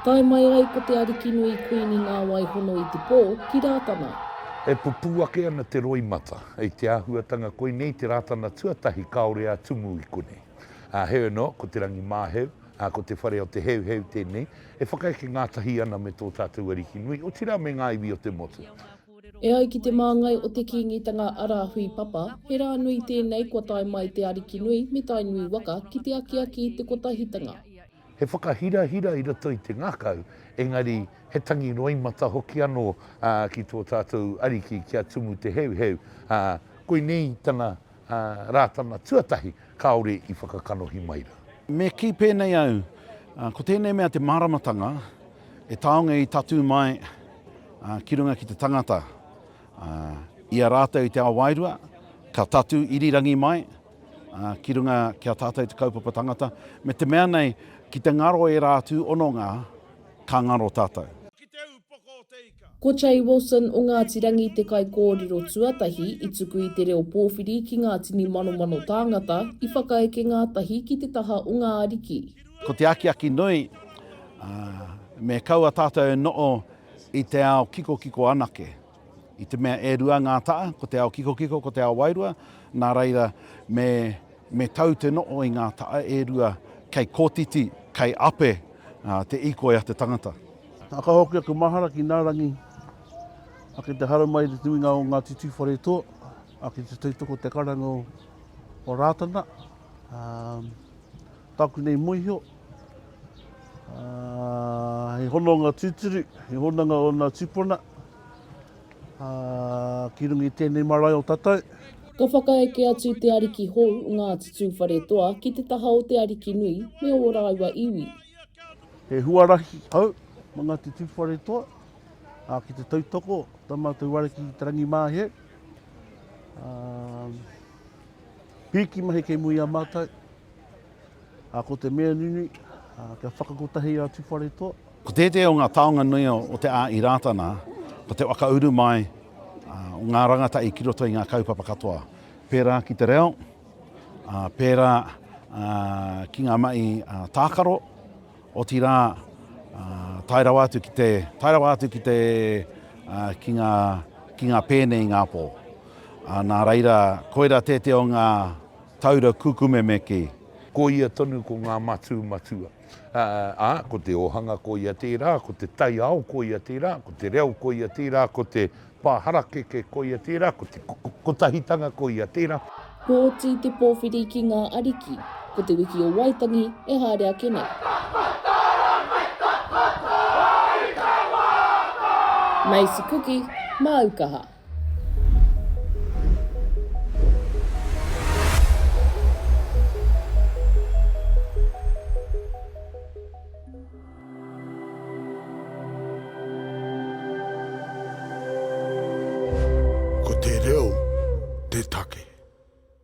Tai mai ai ko te Arikinui Kuini Nga Wai hono i te pō ki Rātana. E pupuake ana te roi mata, ei te āhuatanga konei te Rātana tuatahi kaore a tumu i konei. Heoi no, ko te rangi māheu, ko te whare o te heu tēnei, e whakaeke ngātahi ana me tō tātou Arikinui, o tira me ngā iwi o te motu. E ai ki te māngai o te kingitanga a Rahui Papa, he rā nui tēnei kua tai mai te Arikinui me Tainui waka ki te akiaki i te kotahitanga. He whakahira i rato i te ngākau, engari he tangi roimata hoki anō ki tō tātou ariki kia tumu te heu. Koinei tana Rātana tuatahi kaore i whakakanohi maira. Me ki pēnei au, ko tēnei mea te māramatanga, e taonga i tatu mai ki runga ki te tangata. Ia rātou i te awairua, ka tatu irirangi mai, ki runga kia tātou te kaupapa tangata, me te mea nei, ki te ngaro e rātu ononga, ka ngaro tātou. Ko Jay Wilson o Ngāti Rangi te kai kōrero tuatahi i tuku i te reo pōwhiri ki ngā tini mano tāngata i whakaeke ngātahi ki te taha o ngā ariki. Ko te akiaki nui, me kaua tātou noo i te ao kiko anake. I te mea e rua ngā taa, ko te ao kiko, ko te ao wairua, nā reira me tau te noo i ngā taa e rua kei kōtiti, kei ape te iko a te tangata. Aka hoki aku mahara ki nā rangi, aki te hara mai te tuinga o Ngāti Tuuwharetoa, aki te tautoko te karanga o Rātana, tāku nei moihio, he hono ngā tūturu, he honanga o ngā tūpuna, ki rungi tēnei marae o tātou. Ka whakaeke atu te ariki hou o Ngāti Tuuwharetoa ki te taha o te Arikinui me o rāua iwi. He huarahi hau, ma Ngāti Tuuwharetoa, ki te tautoko, tamātou ware ki te rangi māhe. Piki mahi kei mui a mātou, ko te mea nunu, kia whakakotahi a Tuuwharetoa. Ko tēte o ngā taonga nui o te a i Rātana, ko te wakauru mai o ngā rangata i ki roto i ngā kaupapa katoa. Pērā ki te reo, pērā ki ngā mai tākaro, o tirā tairau atu ki ngā pēnei ngā pō. Nā reira, koera tēte o ngā taura kukume me ki. Ko ia tonu ko ngā matua. Ko te ohanga ko ia tērā, ko te tai ao ko ia tērā, ko te reo ko ia tērā, ko te pāharakeke ko ia tērā, ko te kotahitanga ko ia tērā. Pōti te pōwhiri ki ngā ariki, ko te wiki o Waitangi e haere ake nei. Macie Kuki, Aukaha. Ko te reo, te take.